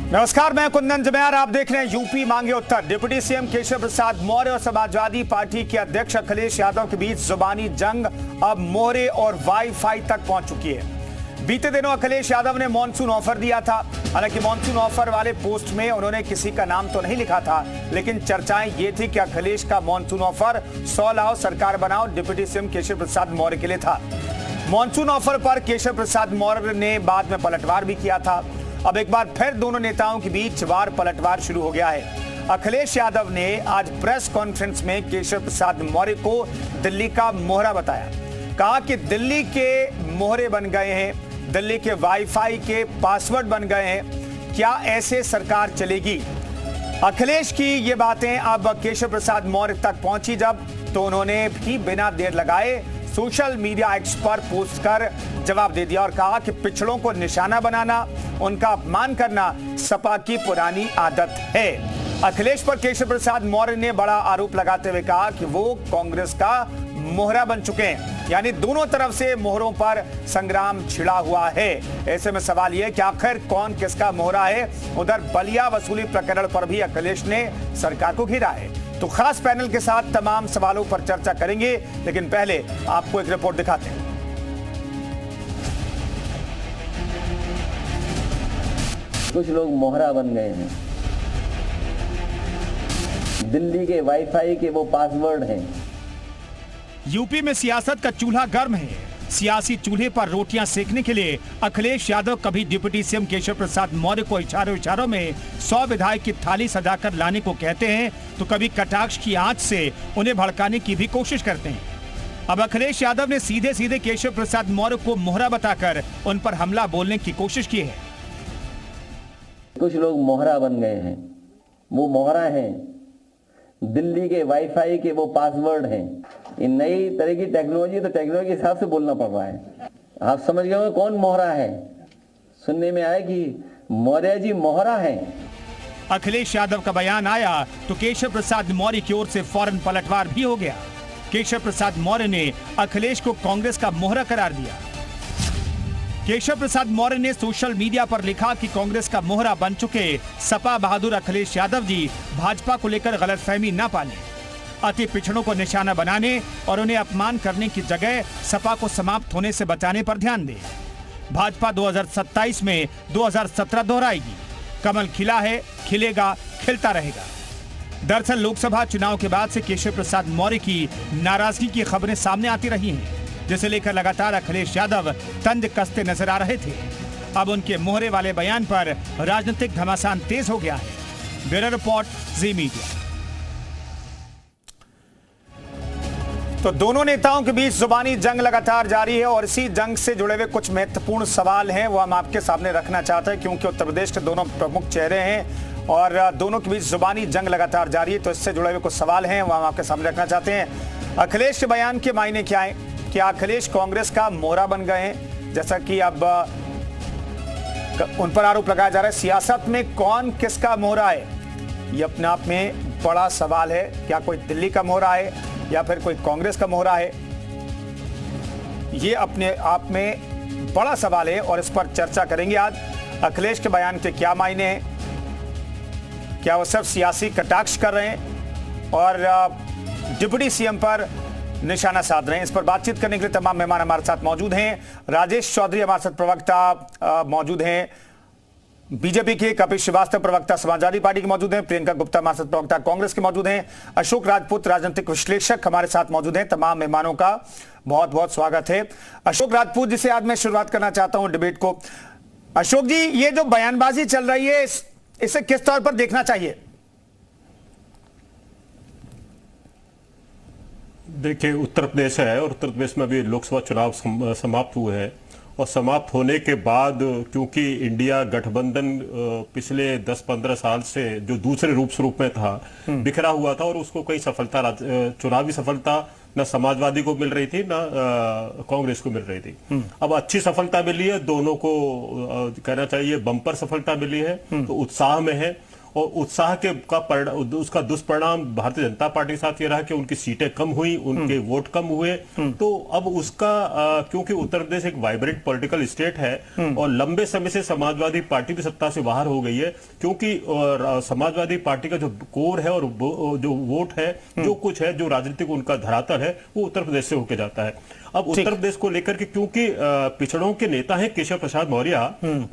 नमस्कार, मैं कुंदन जमैर। आप देख रहे हैं यूपी मांगे उत्तर। डिप्टी सीएम केशव प्रसाद मौर्य और समाजवादी पार्टी के अध्यक्ष अखिलेश यादव के बीच जुबानी जंग अब मोहरे और वाईफाई तक पहुंच चुकी है। बीते दिनों अखिलेश यादव ने मॉनसून ऑफर दिया था। हालांकि मॉनसून ऑफर वाले पोस्ट में उन्होंने किसी का नाम तो नहीं लिखा था, लेकिन चर्चाएं ये थी कि अखिलेश का मॉनसून ऑफर 100 लाओ सरकार बनाओ डिप्टी सीएम केशव प्रसाद मौर्य के लिए था। मॉनसून ऑफर पर केशव प्रसाद मौर्य ने बाद में पलटवार भी किया था। अब एक बार फिर दोनों नेताओं के बीच वार पलटवार शुरू हो गया है। अखिलेश यादव ने आज प्रेस कॉन्फ्रेंस में केशव प्रसाद मौर्य को दिल्ली का मोहरा बताया। कहा कि दिल्ली के मोहरे बन गए हैं, दिल्ली के वाईफाई के पासवर्ड बन गए हैं। क्या ऐसे सरकार चलेगी? अखिलेश की ये बातें अब केशव प्रसाद मौर्य तक पहुंची जब, तो उन्होंने भी बिना देर लगाए सोशल मीडिया एक्स पर पोस्ट कर जवाब दे दिया और कहा कि पिछड़ों को निशाना बनाना, उनका अपमान करना सपा की पुरानी आदत है। अखिलेश पर केशव प्रसाद मौर्य ने बड़ा आरोप लगाते हुए कहा कि वो कांग्रेस का मोहरा बन चुके हैं, यानी दोनों तरफ से मोहरों पर संग्राम छिड़ा हुआ है। ऐसे में सवाल यह कि आखिर कौन किसका मोहरा है। उधर बलिया वसूली प्रकरण पर भी अखिलेश ने सरकार को घेरा है। तो खास पैनल के साथ तमाम सवालों पर चर्चा करेंगे, लेकिन पहले आपको एक रिपोर्ट दिखाते हैं। कुछ लोग मोहरा बन गए हैं। दिल्ली के वाईफाई के वो पासवर्ड हैं। यूपी में सियासत का चूल्हा गर्म है। सियासी चूल्हे पर रोटियां सेकने के लिए अखिलेश यादव कभी डिप्टी सीएम केशव प्रसाद मौर्य को इशारों में 100 विधायक की थाली सजाकर लाने को कहते हैं, तो कभी कटाक्ष की आंच से उन्हें भड़काने की भी कोशिश करते हैं। अब अखिलेश यादव ने सीधे सीधे केशव प्रसाद मौर्य को मोहरा बताकर उन पर हमला बोलने की कोशिश की है। कुछ लोग मोहरा बन गए हैं। वो मोहरा हैं, दिल्ली के वाईफाई के वो पासवर्ड हैं। ये नई तरह की टेक्नोलॉजी, तो टेक्नोलॉजी के हिसाब से बोलना पड़ रहा है। आप समझ गए हो कौन मोहरा है? सुनने में आया कि मौर्य जी मोहरा हैं। अखिलेश यादव का बयान आया तो केशव प्रसाद मौर्य की ओर से फौरन पलटवार भी हो गया। केशव प्रसाद मौर्य ने अखिलेश को कांग्रेस का मोहरा करार दिया। केशव प्रसाद मौर्य ने सोशल मीडिया पर लिखा कि कांग्रेस का मोहरा बन चुके सपा बहादुर अखिलेश यादव जी भाजपा को लेकर गलतफहमी न पालें। अति पिछड़ों को निशाना बनाने और उन्हें अपमान करने की जगह सपा को समाप्त होने से बचाने पर ध्यान दें। भाजपा 2027 में 2017 दोहराएगी। कमल खिला है, खिलेगा, खिलता रहेगा। दरअसल लोकसभा चुनाव के बाद से केशव प्रसाद मौर्य की नाराजगी की खबरें सामने आती रही हैं, जिसे लेकर लगातार अखिलेश यादव तंज कसते नजर आ रहे थे। अब उनके मोहरे वाले बयान पर राजनीतिक घमासान तेज हो गया है। ब्यूरो रिपोर्ट, जी मीडिया। तो दोनों नेताओं के बीच जुबानी जंग लगातार जारी है और इसी जंग से जुड़े हुए कुछ महत्वपूर्ण सवाल हैं, वो हम आपके सामने रखना चाहते हैं, क्योंकि उत्तर प्रदेश के दोनों प्रमुख चेहरे हैं और दोनों के बीच जुबानी जंग लगातार जारी है। तो इससे जुड़े हुए कुछ सवाल हैं, वो हम आपके सामने रखना चाहते हैं। अखिलेश के बयान के मायने क्या है? क्या अखिलेश कांग्रेस का मोहरा बन गए हैं, जैसा कि अब उन पर आरोप लगाया जा रहा है? सियासत में कौन किसका मोहरा है, ये अपने आप में बड़ा सवाल है। क्या कोई दिल्ली का मोहरा है या फिर कोई कांग्रेस का मोहरा है? ये अपने आप में बड़ा सवाल है और इस पर चर्चा करेंगे आज। अखिलेश के बयान के क्या मायने हैं? क्या वो सिर्फ सियासी कटाक्ष कर रहे हैं और डिप्टी सीएम पर निशाना साध रहे हैं? इस पर बातचीत करने के लिए तमाम मेहमान हमारे साथ मौजूद हैं। राजेश चौधरी हमारे साथ प्रवक्ता मौजूद हैं बीजेपी के, कपिल श्रीवास्तव प्रवक्ता समाजवादी पार्टी के मौजूद हैं, प्रियंका गुप्ता हमारे साथ प्रवक्ता कांग्रेस के मौजूद हैं, अशोक राजपूत राजनीतिक विश्लेषक हमारे साथ मौजूद हैं। तमाम मेहमानों का बहुत बहुत स्वागत है। अशोक राजपूत जी से आज मैं शुरुआत करना चाहता हूं डिबेट को। अशोक जी, ये जो बयानबाजी चल रही है, इसे किस तौर पर देखना चाहिए? देखिए, उत्तर प्रदेश है और उत्तर प्रदेश में भी लोकसभा चुनाव समाप्त हुए हैं और समाप्त होने के बाद क्योंकि इंडिया गठबंधन पिछले 10-15 साल से जो दूसरे रूप में था, बिखरा हुआ था और उसको कोई सफलता, चुनावी सफलता न समाजवादी को मिल रही थी न कांग्रेस को मिल रही थी। अब अच्छी सफलता मिली है, दोनों को कहना चाहिए बम्पर सफलता मिली है, तो उत्साह में है और उत्साह के उसका दुष्परिणाम भारतीय जनता पार्टी के साथ ये रहा कि उनकी सीटें कम हुई, उनके वोट कम हुए। तो अब उसका क्योंकि उत्तर प्रदेश एक वाइब्रेंट पॉलिटिकल स्टेट है और लंबे समय से समाजवादी पार्टी भी सत्ता से बाहर हो गई है, क्योंकि समाजवादी पार्टी का जो कोर है और जो वोट है, जो कुछ है, जो राजनीतिक उनका धरातल है, वो उत्तर प्रदेश से होकर जाता है। अब उत्तर प्रदेश को लेकर के क्योंकि पिछड़ों के नेता हैं केशव प्रसाद मौर्य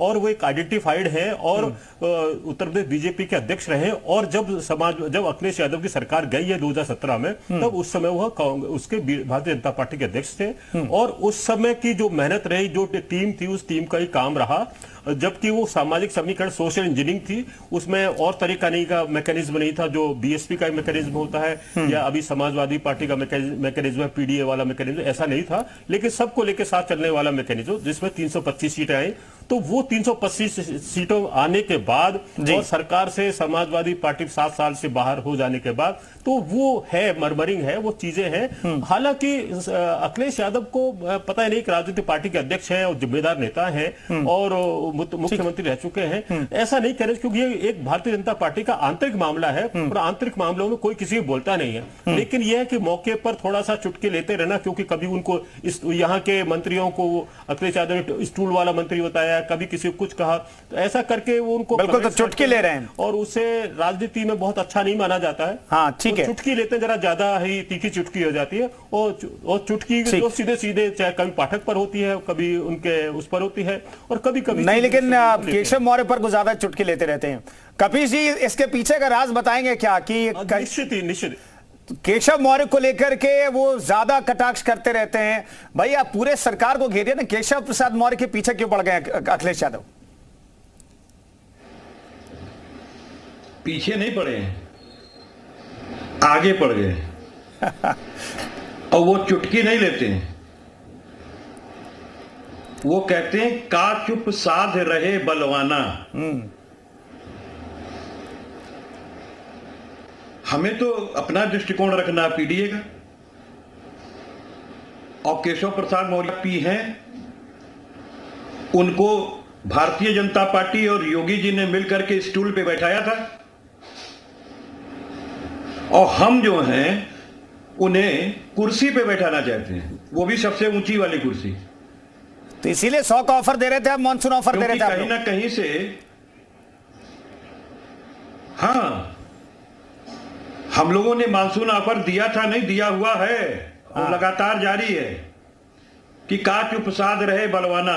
और वो एक आइडेंटिफाइड है और उत्तर प्रदेश बीजेपी के अध्यक्ष रहे, और जब अखिलेश यादव की सरकार गई है 2017 में, तब उस समय वह उसके भारतीय जनता पार्टी के अध्यक्ष थे और उस समय की जो मेहनत रही, जो टीम थी, उस टीम का ही काम रहा। जबकि वो सामाजिक समीकरण सोशल इंजीनियरिंग थी, उसमें और तरीका नहीं का मैकेनिज्म नहीं था जो बीएसपी का मैकेनिज्म होता है या अभी समाजवादी पार्टी का मैकेनिज्म है, पीडीए वाला मैकेनिज्म, ऐसा नहीं था, लेकिन सबको लेकर साथ चलने वाला मैकेनिज्म जिसमें 325 सीटें आई। तो वो 325 सीटों आने के बाद और सरकार से समाजवादी पार्टी 7 साल से बाहर हो जाने के बाद, तो वो है मरमरिंग है, वो चीजें हैं। हालांकि अखिलेश यादव को पता ही नहीं कि राजनीतिक पार्टी के अध्यक्ष हैं और जिम्मेदार नेता हैं और मुख्यमंत्री रह चुके हैं, ऐसा नहीं कह रहे, क्योंकि ये एक भारतीय जनता पार्टी का आंतरिक मामला है और आंतरिक मामलों में कोई किसी को बोलता नहीं है। लेकिन यह है कि मौके पर थोड़ा सा चुटकी लेते रहना, क्योंकि कभी उनको यहाँ के मंत्रियों को अखिलेश यादव ने स्टूल वाला मंत्री बताया, कभी किसी को कुछ कहा, तो ऐसा करके वो उनको बिल्कुल तो चुटकी ले रहे हैं और उसे राजनीति में बहुत अच्छा नहीं माना जाता है। हाँ ठीक है, चुटकी लेते जरा ज्यादा ही तीखी चुटकी हो जाती है और चुटकी जो सीधे सीधे चाहे कभी पाठक पर होती है, कभी उनके उस पर होती है और कभी कभी नहीं, लेकिन केशव मौर्य पर ज्यादा चुटकी लेते रहते हैं। कपिश जी, इसके पीछे का राज बताएंगे क्या कि निश्चित केशव मौर्य को लेकर के वो ज्यादा कटाक्ष करते रहते हैं? भाई आप पूरे सरकार को घेरिए ना, केशव प्रसाद मौर्य के पीछे क्यों पड़ गए अखिलेश यादव? पीछे नहीं पड़े, आगे पड़ गए और वो चुटकी नहीं लेते हैं, वो कहते हैं का चुप साध रहे बलवाना। हमें तो अपना दृष्टिकोण रखना पीडीए का, और केशव प्रसाद मौर्य पी हैं, उनको भारतीय जनता पार्टी और योगी जी ने मिलकर के स्टूल पे बैठाया था, और हम जो हैं उन्हें कुर्सी पे बैठाना चाहते हैं, वो भी सबसे ऊंची वाली कुर्सी। तो इसीलिए 100 का ऑफर दे रहे थे, अब मानसून ऑफर दे रहे थे कहीं ना कहीं से। हाँ, हम लोगों ने मानसून ऑफर दिया था, नहीं दिया हुआ है, वो लगातार जारी है कि का चुप साध रहे बलवाना।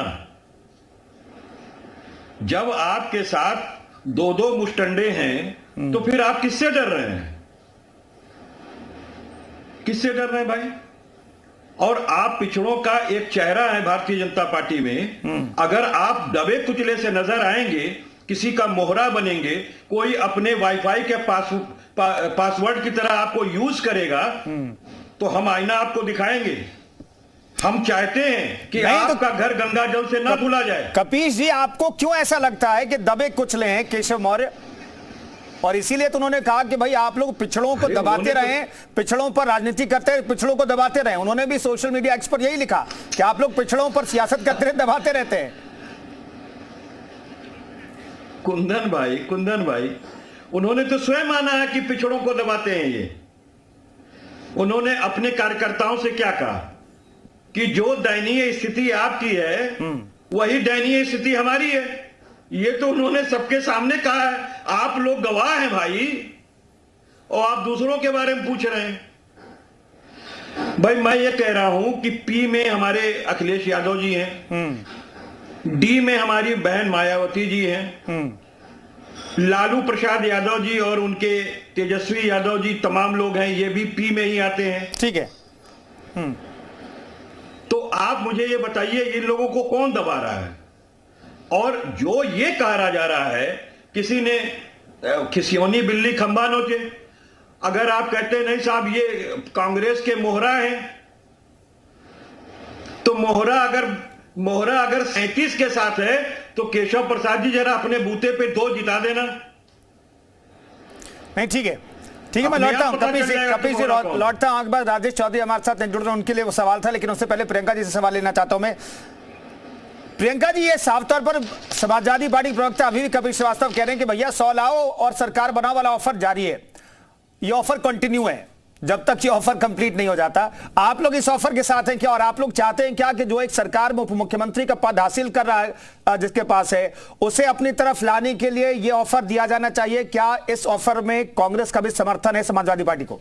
जब आपके साथ 2-2 मुष्टंडे हैं तो फिर आप किससे डर रहे हैं? किससे डर रहे हैं भाई? और आप पिछड़ों का एक चेहरा है भारतीय जनता पार्टी में, अगर आप दबे कुचले से नजर आएंगे, किसी का मोहरा बनेंगे, कोई अपने वाईफाई के पासवर्ड की तरह आपको यूज करेगा, तो हम आईना आपको दिखाएंगे। हम चाहते हैं कि आपका घर गंगा जल से ना भूला जाए। कपिश जी, आपको क्यों ऐसा लगता है कि दबे कुचले हैं केशव मौर्य? और इसीलिए तो उन्होंने कहा कि भाई आप लोग पिछड़ों को दबाते रहें, पिछड़ों पर राजनीति करते हैं, पिछड़ों को दबाते रहें। उन्होंने भी सोशल मीडिया एक्स पर यही लिखा कि आप लोग पिछड़ों पर सियासत करते रहे, दबाते रहते हैं। कुंदन भाई, उन्होंने तो स्वयं माना है कि पिछड़ों को दबाते हैं ये। उन्होंने अपने कार्यकर्ताओं से क्या कहा कि जो दयनीय स्थिति आपकी है वही दयनीय स्थिति हमारी है। ये तो उन्होंने सबके सामने कहा है, आप लोग गवाह हैं भाई, और आप दूसरों के बारे में पूछ रहे हैं। भाई मैं ये कह रहा हूं कि पी में हमारे अखिलेश यादव जी हैं, डी में हमारी बहन मायावती जी हैं, लालू प्रसाद यादव जी और उनके तेजस्वी यादव जी तमाम लोग हैं, ये भी पी में ही आते हैं। ठीक है। तो आप मुझे ये बताइए, इन लोगों को कौन दबा रहा है? और जो ये कहा जा रहा है, किसी ने खिसियोनी बिल्ली खंबा नोचे। अगर आप कहते हैं नहीं साहब ये कांग्रेस के मोहरा हैं, तो मोहरा अगर 37 के साथ है तो केशव प्रसाद जी जरा अपने बूते पे 2 जिता देना। नहीं ठीक है, मैं लौटता हूं कपिश जी लौटता हूं। बाद राजेश चौधरी हमारे साथ जुड़ रहे हैं, उनके लिए वो सवाल था, लेकिन उससे पहले प्रियंका जी से सवाल लेना चाहता हूं मैं। प्रियंका जी, ये साफ तौर पर समाजवादी पार्टी के प्रवक्ता अभी भी कपिल श्रीवास्तव कह रहे हैं कि भैया 100 लाओ और सरकार बनाओ वाला ऑफर जारी है, ये ऑफर कंटिन्यू है जब तक ये ऑफर कंप्लीट नहीं हो जाता। आप लोग इस ऑफर के साथ हैं क्या, और आप लोग चाहते हैं क्या कि जो एक सरकार में उप मुख्यमंत्री का पद हासिल कर रहा है जिसके पास है, उसे अपनी तरफ लाने के लिए ये ऑफर दिया जाना चाहिए? क्या इस ऑफर में कांग्रेस का भी समर्थन है समाजवादी पार्टी को?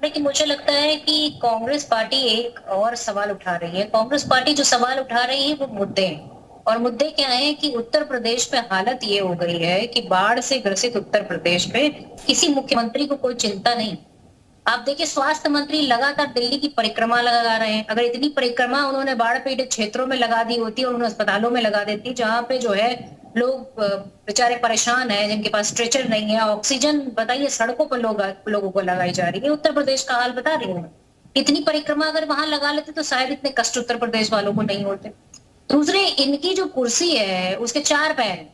देखिए, मुझे लगता है कि कांग्रेस पार्टी एक और सवाल उठा रही है। कांग्रेस पार्टी जो सवाल उठा रही है वो मुद्दे हैं, और मुद्दे क्या है कि उत्तर प्रदेश में हालत ये हो गई है कि बाढ़ से ग्रसित उत्तर प्रदेश में किसी मुख्यमंत्री को कोई चिंता नहीं। आप देखिए, स्वास्थ्य मंत्री लगातार दिल्ली की परिक्रमा लगा रहे हैं। अगर इतनी परिक्रमा उन्होंने बाढ़ पीड़ित क्षेत्रों में लगा दी होती और उन्हें अस्पतालों में लगा देती, जहां पे जो है लोग बेचारे परेशान हैं, जिनके पास स्ट्रेचर नहीं है, ऑक्सीजन बताइए सड़कों पर लोगों को लगाई जा रही है। उत्तर प्रदेश का हाल बता रही हूँ। इतनी परिक्रमा अगर वहां लगा लेते तो शायद इतने कष्ट उत्तर प्रदेश वालों को नहीं होते। दूसरे, इनकी जो कुर्सी है उसके 4 पैर हैं,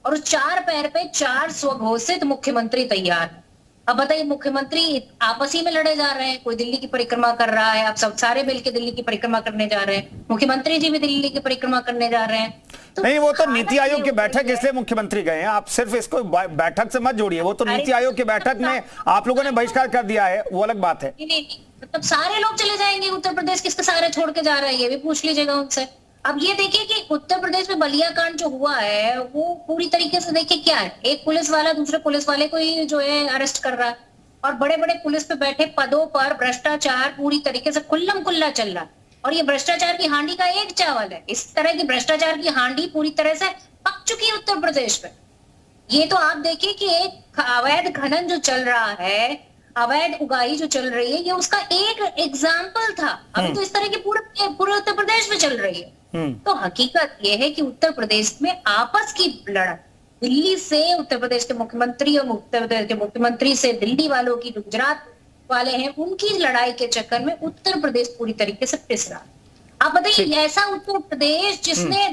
और उस 4 पैर पे 4 स्वघोषित मुख्यमंत्री तैयार है। अब बताइए, मुख्यमंत्री आपस ही में लड़े जा रहे हैं। कोई दिल्ली की परिक्रमा कर रहा है, आप सब सारे मिलकर दिल्ली की परिक्रमा करने जा रहे हैं, मुख्यमंत्री जी भी दिल्ली की परिक्रमा करने जा रहे हैं। तो नहीं, वो तो नीति आयोग की बैठक इसलिए मुख्यमंत्री गए हैं। आप सिर्फ इसको बैठक से मत जोड़िए, वो तो नीति आयोग की बैठक में आप लोगों ने बहिष्कार कर दिया है, वो अलग बात है। नहीं, मतलब सारे लोग चले जाएंगे उत्तर प्रदेश, किसके सारे छोड़ के जा रहे हैं ये भी पूछ लीजिएगा उनसे। अब ये देखिए कि उत्तर प्रदेश में बलिया कांड जो हुआ है वो पूरी तरीके से देखिए क्या है, एक पुलिस वाला दूसरे पुलिस वाले को ही जो है अरेस्ट कर रहा है, और बड़े बड़े पुलिस पे बैठे पदों पर भ्रष्टाचार पूरी तरीके से खुल्लम खुल्ला चल रहा है। और ये भ्रष्टाचार की हांडी का एक चावल है। इस तरह की भ्रष्टाचार की हांडी पूरी तरह से पक चुकी है उत्तर प्रदेश में। ये तो आप देखिए कि एक अवैध खनन जो चल रहा है, अवैध उगाही जो चल रही है, ये उसका एक एग्जाम्पल था। अभी तो इस तरह की पूरे उत्तर प्रदेश में चल रही है। तो हकीकत ये है कि उत्तर प्रदेश में आपस की लड़ाई, दिल्ली से उत्तर प्रदेश के मुख्यमंत्री और उत्तर प्रदेश के मुख्यमंत्री से दिल्ली वालों की, जो गुजरात वाले हैं उनकी लड़ाई के चक्कर में उत्तर प्रदेश पूरी तरीके से पिस रहा है। आप बताइए, ऐसा उत्तर प्रदेश जिसने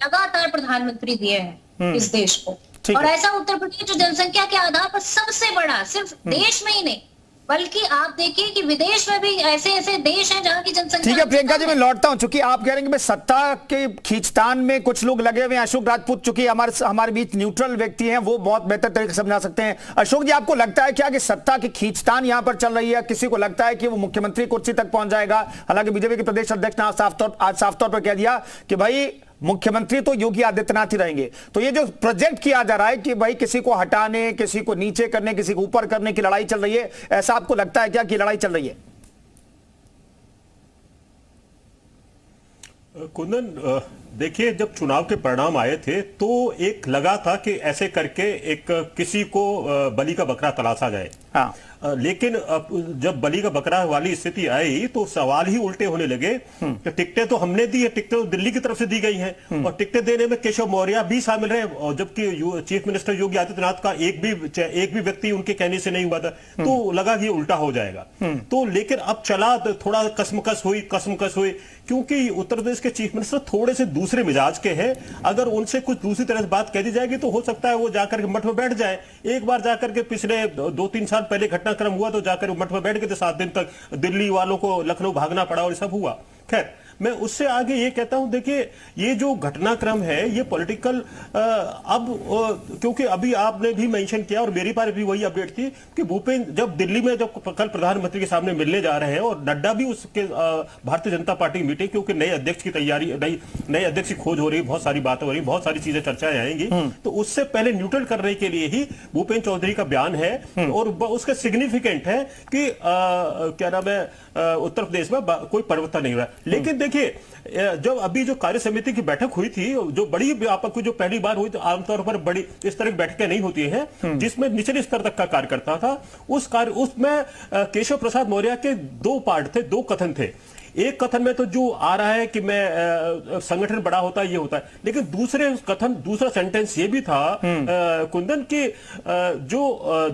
लगातार प्रधानमंत्री दिए हैं इस देश को, और ऐसा उत्तर प्रदेश जो जनसंख्या के आधार पर सबसे बड़ा, सिर्फ देश में ही नहीं बल्कि आप देखिए कि विदेश में भी ऐसे ऐसे देश हैं जहां की जनसंख्या। ठीक है प्रियंका जी, मैं लौटता हूं, चूंकि आप कह रहे हैं कि सत्ता के खींचतान में कुछ लोग लगे हुए हैं। अशोक राजपूत चूंकि हमारे बीच न्यूट्रल व्यक्ति हैं, वो बहुत बेहतर तरीके से समझा सकते हैं। अशोक जी, आपको लगता है क्या कि सत्ता की खींचतान यहां पर चल रही है? किसी को लगता है कि वो मुख्यमंत्री कुर्सी तक पहुंच जाएगा? हालांकि बीजेपी के प्रदेश अध्यक्ष ने आज साफ तौर पर कह दिया कि भाई मुख्यमंत्री तो योगी आदित्यनाथ ही रहेंगे। तो ये जो प्रोजेक्ट किया जा रहा है कि भाई किसी को हटाने, किसी को नीचे करने, किसी को ऊपर करने की लड़ाई चल रही है, ऐसा आपको लगता है क्या कि लड़ाई चल रही है? कुंदन, देखिए, जब चुनाव के परिणाम आए थे तो एक लगा था कि ऐसे करके एक किसी को बलि का बकरा तलाशा जाए। हाँ। लेकिन जब बलि का बकरा वाली स्थिति आई तो सवाल ही उल्टे होने लगे कि टिकटें तो हमने दी है, टिकटें तो दिल्ली की तरफ से दी गई हैं, और टिकटें देने में केशव मौर्य भी शामिल रहे, और जबकि चीफ मिनिस्टर योगी आदित्यनाथ का एक भी व्यक्ति उनके कहने से नहीं हुआ था। तो लगा कि ये उल्टा हो जाएगा। तो लेकिन अब चला थोड़ा कसमकस हुई, क्योंकि उत्तर प्रदेश के चीफ मिनिस्टर थोड़े से दूसरे मिजाज के हैं। अगर उनसे कुछ दूसरी तरह से बात कह दी जाएगी तो हो सकता है वो जाकर के मठ में बैठ जाए। एक बार जाकर के पिछले 2-3 साल पहले घटनाक्रम हुआ तो जाकर मठ में बैठ गए थे, 7 दिन तक दिल्ली वालों को लखनऊ भागना पड़ा और सब हुआ। खैर, मैं उससे आगे ये कहता हूं, देखिए, ये जो घटनाक्रम है ये पॉलिटिकल क्योंकि अभी आपने भी मेंशन किया और मेरी पास भी वही अपडेट थी कि भूपेंद्र जब दिल्ली में जब कल प्रधानमंत्री के सामने मिलने जा रहे हैं, और नड्डा भी उसके भारतीय जनता पार्टी की मीटिंग, क्योंकि नए अध्यक्ष की तैयारी, नए अध्यक्ष की खोज हो रही है, बहुत सारी बातें हो रही, बहुत सारी चीजें चर्चाएं आएंगी, तो उससे पहले न्यूट्रल करने के लिए ही भूपेंद्र चौधरी का बयान है, और उसका सिग्निफिकेंट है कि क्या नाम है, उत्तर प्रदेश में कोई परिवर्तन नहीं हुआ। लेकिन देखिए, जब अभी जो कार्य समिति की बैठक हुई थी, जो बड़ी आपको जो पहली बार हुई, तो आमतौर पर बड़ी इस तरह की बैठकें नहीं होती हैं जिसमें निचले स्तर तक का कार्य करता था। उसमें केशव प्रसाद मौर्य के 2 पार्ट थे, 2 कथन थे। एक कथन में तो जो आ रहा है कि मैं संगठन बड़ा होता है, ये होता है, लेकिन दूसरा सेंटेंस ये भी था कुंदन कि जो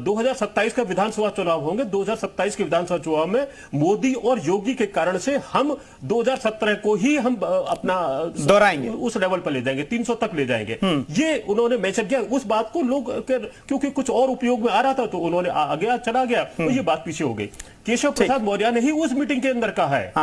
2027 का विधानसभा चुनाव होंगे, 2027 के विधानसभा चुनाव में मोदी और योगी के कारण से हम 2017 को ही हम अपना दोहराएंगे, उस लेवल पर ले जाएंगे, 300 तक ले जाएंगे। ये उन्होंने मेंशन किया। उस बात को लोग क्योंकि कुछ और उपयोग में आ रहा था तो उन्होंने आगे चला गया, तो ये बात पीछे हो गई। केशव प्रसाद मौर्य ने ही उस मीटिंग के अंदर कहा है।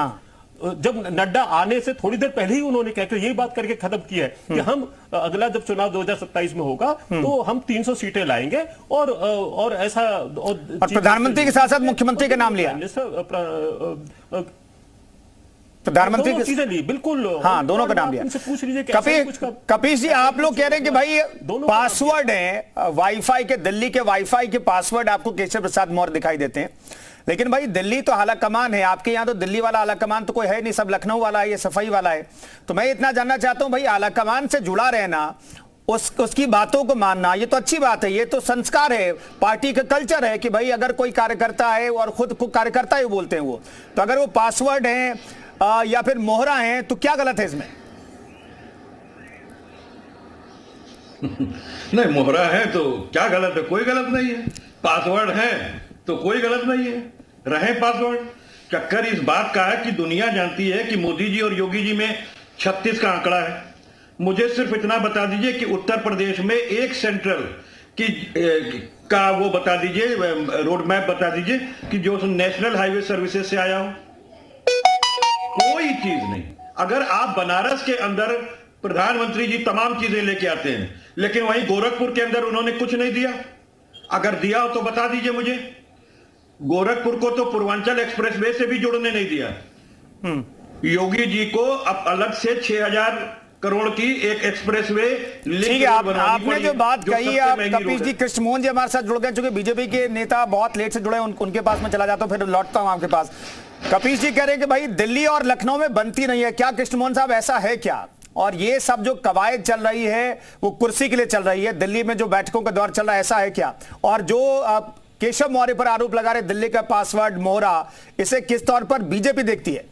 जब नड्डा आने से थोड़ी देर पहले ही उन्होंने कहकर यही बात करके खत्म की है कि हम अगला जब चुनाव 2027 में होगा तो हम 300 सीटें लाएंगे और ऐसा और प्रधानमंत्री के साथ साथ मुख्यमंत्री का नाम लिया, प्रधानमंत्री की चीजें ली, बिल्कुल। हाँ, दोनों का नाम लिया। पूछ लीजिए कपिल जी, आप लोग कह रहे हैं कि भाई पासवर्ड है वाईफाई के, दिल्ली के वाईफाई के पासवर्ड आपको केशव प्रसाद मौर्य दिखाई देते हैं, लेकिन भाई दिल्ली तो आला कमान है, आपके यहाँ तो दिल्ली वाला आला कमान तो कोई है नहीं, सब लखनऊ वाला है, ये सफाई वाला है। तो मैं इतना जानना चाहता हूं भाई, आला कमान से जुड़ा रहना, उसकी बातों को मानना, ये तो अच्छी बात है, ये तो संस्कार है, पार्टी का कल्चर है कि भाई अगर कोई कार्यकर्ता है और खुद को कार्यकर्ता ही बोलते हैं वो, तो अगर वो पासवर्ड है या फिर मोहरा है तो क्या गलत है इसमें? नहीं, मोहरा है तो क्या गलत है? कोई गलत नहीं है। पासवर्ड है तो कोई गलत नहीं है, रहे पासवर्ड। चक्कर इस बात का है कि दुनिया जानती है कि मोदी जी और योगी जी में 36 का आंकड़ा है। मुझे सिर्फ इतना बता दीजिए कि उत्तर प्रदेश में एक सेंट्रल की का वो बता दीजिए, रोड मैप बता दीजिए कि जो नेशनल हाईवे सर्विसेज से आया हो। कोई चीज नहीं। अगर आप बनारस के अंदर प्रधानमंत्री जी तमाम चीजें लेके आते हैं, लेकिन वहीं गोरखपुर के अंदर उन्होंने कुछ नहीं दिया। अगर दिया हो तो बता दीजिए मुझे। गोरखपुर को तो पूर्वांचल एक्सप्रेसवे से भी जुड़ने नहीं दिया। योगी जी को अब अलग से 6,000 करोड़ की एक एक्सप्रेसवे। ठीक है, आपने जो बात कही, आप कपिल जी, कृष्ण मोहन जी हमारे साथ जुड़ गए, चूंकि बीजेपी के नेता बहुत लेट से जुड़े, उनके पास में चला जाता हूं, फिर लौटता हूं आपके पास। कपिल जी कह रहे हैं कि भाई दिल्ली और लखनऊ में बनती नहीं है, क्या कृष्ण मोहन साहब ऐसा है क्या? और ये सब जो कवायद चल रही है वो कुर्सी के लिए चल रही है, दिल्ली में जो बैठकों का दौर चल रहा है, ऐसा है क्या? और जो केशव मौर्य पर आरोप लगा रहे दिल्ली का पासवर्ड मोहरा, इसे किस तौर पर बीजेपी देखती है?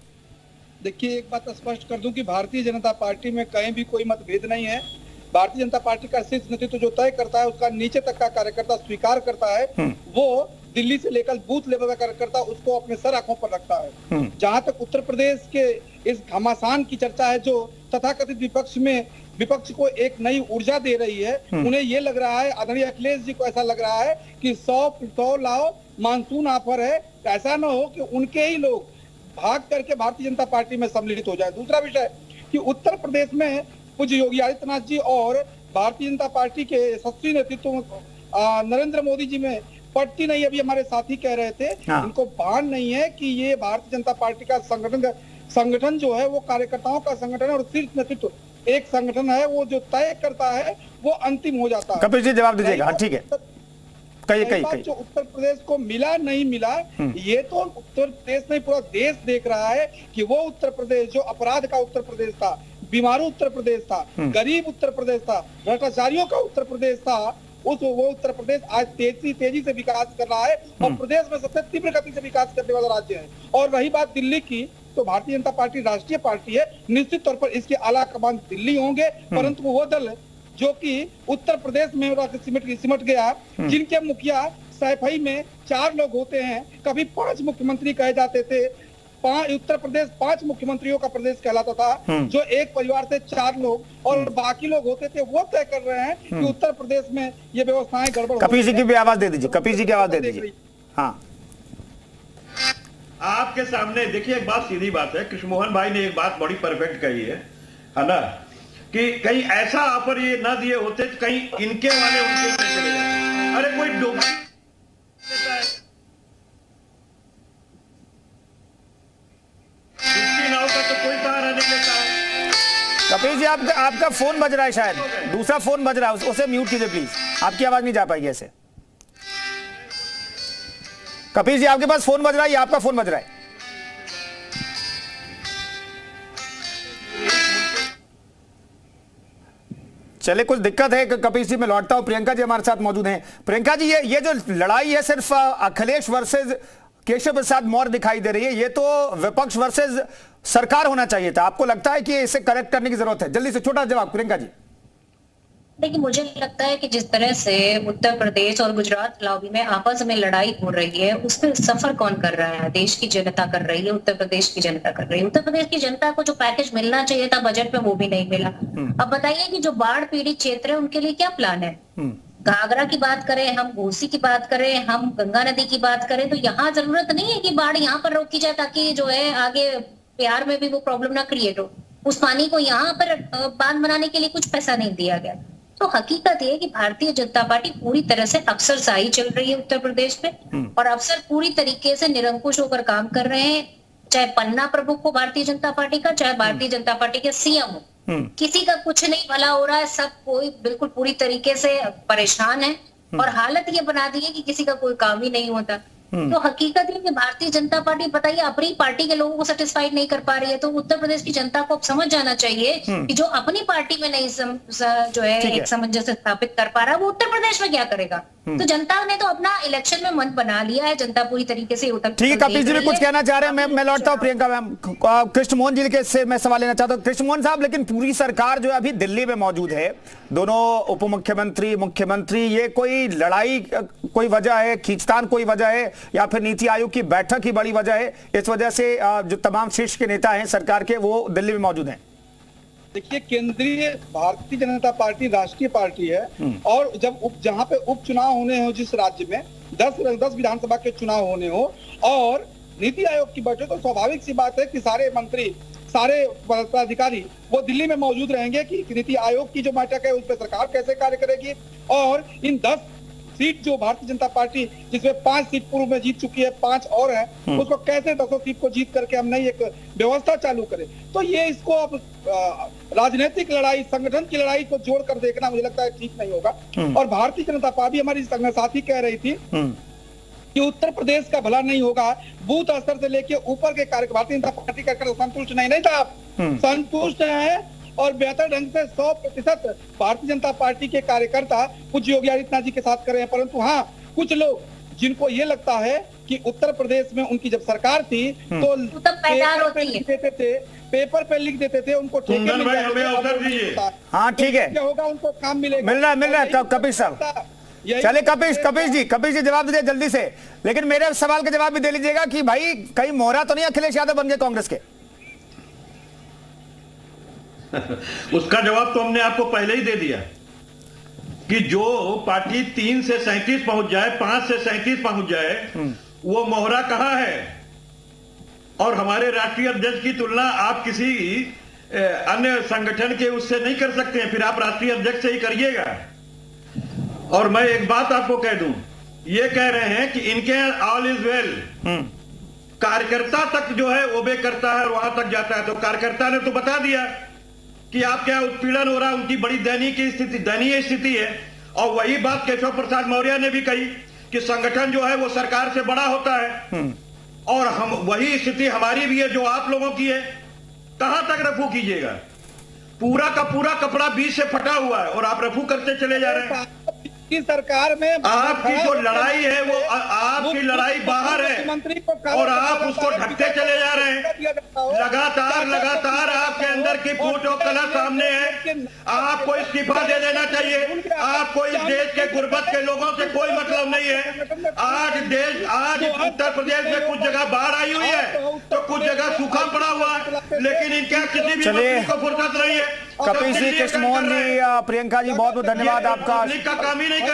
देखिए, एक बात स्पष्ट कर दूं कि भारतीय जनता पार्टी में कहीं भी कोई मतभेद नहीं है। भारतीय जनता पार्टी का शीर्ष नेतृत्व जो तय करता है, उसका नीचे तक का कार्यकर्ता स्वीकार करता है। वो दिल्ली से लेकर बूथ लेवल का कार्यकर्ता उसको अपने सर आंखों पर रखता है। जहां तक उत्तर प्रदेश के इस घमासान की चर्चा है, जो तथाकथित विपक्ष को एक नई ऊर्जा दे रही है, उन्हें ये लग रहा है, आदरणीय अखिलेश जी को ऐसा लग रहा है कि 100 लाओ मानसून ऑफर है। ऐसा ना हो कि उनके ही लोग भाग करके भारतीय जनता पार्टी में सम्मिलित हो जाए। दूसरा विषय कि उत्तर प्रदेश में पूज्य योगी आदित्यनाथ जी और भारतीय जनता पार्टी के यशस्वी नेतृत्व नरेंद्र मोदी जी में पट्टी नहीं, अभी हमारे साथी कह रहे थे, इनको भान नहीं है कि ये भारतीय जनता पार्टी का संगठन जो है वो कार्यकर्ताओं का संगठन है और शीर्ष नेतृत्व एक संगठन है, वो जो तय करता है वो अंतिम हो जाता है। कपिल जी जवाब दीजिएगा। ठीक है, कई जो उत्तर प्रदेश को मिला नहीं मिला, ये तो उत्तर प्रदेश नहीं पूरा देश देख रहा है कि वो उत्तर प्रदेश जो अपराध का उत्तर प्रदेश था, बीमारू उत्तर प्रदेश था, गरीब उत्तर प्रदेश था, भ्रष्टाचारियों का उत्तर प्रदेश था, वो उत्तर प्रदेश आज तेजी से विकास कर रहा है और प्रदेश में सबसे तीव्र गति से विकास करने वाला राज्य है। और रही बात दिल्ली की, तो भारतीय जनता पार्टी राष्ट्रीय पार्टी है, निश्चित तौर पर इसके आला कमान दिल्ली होंगे, परंतु वो दल जो कि उत्तर प्रदेश में सिमट गया, जिनके मुखिया सैफई में 4 लोग होते हैं, कभी 5 मुख्यमंत्री कहे जाते थे, उत्तर प्रदेश 5 मुख्यमंत्रियों का प्रदेश कहलाता था, जो एक परिवार से 4 लोग और बाकी लोग होते थे, वो तय कर रहे हैं कि उत्तर प्रदेश में ये व्यवस्थाएं गड़बड़। कपिल जी की भी आवाज दे दीजिए, कपिल जी की आवाज दे दीजिए। हाँ, आपके सामने देखिए, एक बात सीधी बात है, कृष्ण मोहन भाई ने एक बात बड़ी परफेक्ट कही है ना, कि कहीं ऐसा ऑफर ये ना दिए होते, कहीं इनके वाले उनके चले जाते। अरे कोई डोबी देता है, नाव का तो कोई सहारा नहीं लेता है। कपिल जी आपका फोन बज रहा है, शायद दूसरा फोन बज रहा है, उसे म्यूट कीजिए प्लीज, आपकी आवाज नहीं जा पाएगी ऐसे। कपिल जी आपके पास फोन बज रहा है या आपका फोन बज रहा है? चले, कुछ दिक्कत है कपिल जी, मैं लौटता हूं। प्रियंका जी हमारे साथ मौजूद हैं। प्रियंका जी, ये जो लड़ाई है सिर्फ अखिलेश वर्सेस केशव प्रसाद मौर्य दिखाई दे रही है, ये तो विपक्ष वर्सेस सरकार होना चाहिए था। आपको लगता है कि इसे करेक्ट करने की जरूरत है? जल्दी से छोटा जवाब प्रियंका जी। देखिए, मुझे लगता है कि जिस तरह से उत्तर प्रदेश और गुजरात लॉबी में आपस में लड़ाई हो रही है, उसमें सफर कौन कर रहा है? देश की जनता कर रही है, उत्तर प्रदेश की जनता कर रही है। उत्तर प्रदेश की जनता को जो पैकेज मिलना चाहिए था बजट में, वो भी नहीं मिला। अब बताइए कि जो बाढ़ पीड़ित क्षेत्र है उनके लिए क्या प्लान है? घाघरा की बात करें, हम घोसी की बात करें, हम गंगा नदी की बात करें, तो यहाँ जरूरत नहीं है कि बाढ़ यहाँ पर रोकी जाए ताकि जो है आगे बिहार में भी वो प्रॉब्लम ना क्रिएट हो। उस पानी को यहाँ पर बांध बनाने के लिए कुछ पैसा नहीं दिया गया। तो हकीकत ये है कि भारतीय जनता पार्टी पूरी तरह से अफसरशाही चल रही है उत्तर प्रदेश में, और अफसर पूरी तरीके से निरंकुश होकर काम कर रहे हैं। चाहे पन्ना प्रमुख हो भारतीय जनता पार्टी का, चाहे भारतीय जनता पार्टी के सीएम हो, किसी का कुछ नहीं भला हो रहा है। सब कोई बिल्कुल पूरी तरीके से परेशान है, और हालत ये बना दी है कि किसी का कोई काम ही नहीं होता। तो हकीकत है कि भारतीय जनता पार्टी, बताइए, अपनी पार्टी के लोगों को सेटिस्फाइड नहीं कर पा रही है। तो उत्तर प्रदेश की जनता को अब समझ जाना चाहिए कि जो अपनी पार्टी में नहीं जो है एक सामंजस्य स्थापित कर पा रहा है, वो उत्तर प्रदेश में क्या करेगा। तो जनता ने तो अपना इलेक्शन में मन बना लिया है। जनता पूरी तरीके से उत्तर ठीक है, कपिल जी भी कुछ कहना चाह रहे हैं। मैं लौटता हूं प्रियंका मैम, कृष्ण मोहन जी के से मैं सवाल लेना चाहता हूं। कृष्ण मोहन साहब, लेकिन पूरी सरकार जो है अभी दिल्ली में मौजूद है, दोनों उप मुख्यमंत्री, मुख्यमंत्री, ये कोई लड़ाई कोई वजह है, खींचतान कोई वजह है, या फिर नीति आयोग की बैठक ही बड़ी वजह है? इस वजह से जो तमाम शीर्ष के नेता हैं सरकार के, वो दिल्ली में मौजूद हैं। देखिए, केंद्रीय भारतीय जनता पार्टी राष्ट्रीय पार्टी है, और जब जहां पे उपचुनाव होने हो, जिस राज्य में 10 विधानसभा के चुनाव होने हो और नीति आयोग की बैठक, तो स्वाभाविक सी बात है कि सारे मंत्री, सारे पदाधिकारी वो दिल्ली में मौजूद रहेंगे कि नीति आयोग की जो बैठक है उस पर सरकार कैसे कार्य करेगी, और इन 10 सीट जो भारतीय जनता पार्टी, जिसमें 5 सीट पूर्व में जीत चुकी है, 5 और है, उसको कैसे 10 सीट को जीत करके हम नई एक व्यवस्था चालू करें। तो ये इसको अब राजनीतिक लड़ाई, संगठन की लड़ाई को जोड़कर देखना मुझे लगता है ठीक नहीं होगा। और भारतीय जनता पार्टी, हमारी संघ साथी कह रही थी कि उत्तर प्रदेश का भला नहीं होगा, बूथ स्तर से लेके ऊपर के कार्य भारतीय जनता पार्टी का संतुष्ट नहीं था, आप संतुष्ट है, और बेहतर ढंग से 100% भारतीय जनता पार्टी के कार्यकर्ता पूज्य योगी आदित्यनाथ जी के साथ कर रहे हैं। परंतु हाँ, कुछ लोग जिनको ये लगता है कि उत्तर प्रदेश में उनकी जब सरकार थी तो पेपर पे लिख देते थे, पेपर पे लिख देते थे, उनको ठेके मिल जाते थे। हाँ ठीक है, क्या होगा, उनको काम मिलेगा, मिल रहा है कपिल साहब। चले कपिल जी जवाब दीजिए जल्दी से, लेकिन मेरे सवाल का जवाब भी दे लीजिएगा कि भाई कहीं मोहरा तो नहीं अखिलेश यादव बन गए कांग्रेस के? उसका जवाब तो हमने आपको पहले ही दे दिया कि जो पार्टी 3 से 37 पहुंच जाए, 5 से 37 पहुंच जाए, वो मोहरा कहां है। और हमारे राष्ट्रीय अध्यक्ष की तुलना आप किसी अन्य संगठन के उससे नहीं कर सकते हैं, फिर आप राष्ट्रीय अध्यक्ष से ही करिएगा। और मैं एक बात आपको कह दूं, ये कह रहे हैं कि इनके ऑल इज वेल, कार्यकर्ता तक जो है ओबे करता है और वहां तक जाता है। तो कार्यकर्ता ने तो बता दिया कि आप क्या उत्पीड़न हो रहा है, उनकी बड़ी दयनीय स्थिति है। और वही बात केशव प्रसाद मौर्य ने भी कही कि संगठन जो है वो सरकार से बड़ा होता है, और हम वही स्थिति हमारी भी है जो आप लोगों की है। कहां तक रफू कीजिएगा, पूरा का पूरा कपड़ा बीच से फटा हुआ है और आप रफू करते चले जा रहे हैं। की सरकार में आपकी जो लड़ाई है वो आपकी लड़ाई बाहर है और आप उसको ढकते चले जा रहे हैं। लगातार आपके अंदर की फूट और कला सामने है। आपको इस्तीफा दे देना चाहिए। आपको इस देश के गुर्बत के लोगों से कोई मतलब नहीं है। आज उत्तर प्रदेश में कुछ जगह बाढ़ आई हुई है तो कुछ जगह सूखा पड़ा हुआ है, लेकिन इनके किसी भी मंत्री को फुर्सत नहीं है। कपिल जी, कृष्ण मोहन जी, प्रियंका जी, बहुत बहुत धन्यवाद आपका,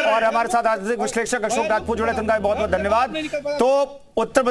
और हमारे साथ राजनीतिक विश्लेषक अशोक राजपूत जुड़े थे, उनका बहुत बहुत धन्यवाद। तो उत्तर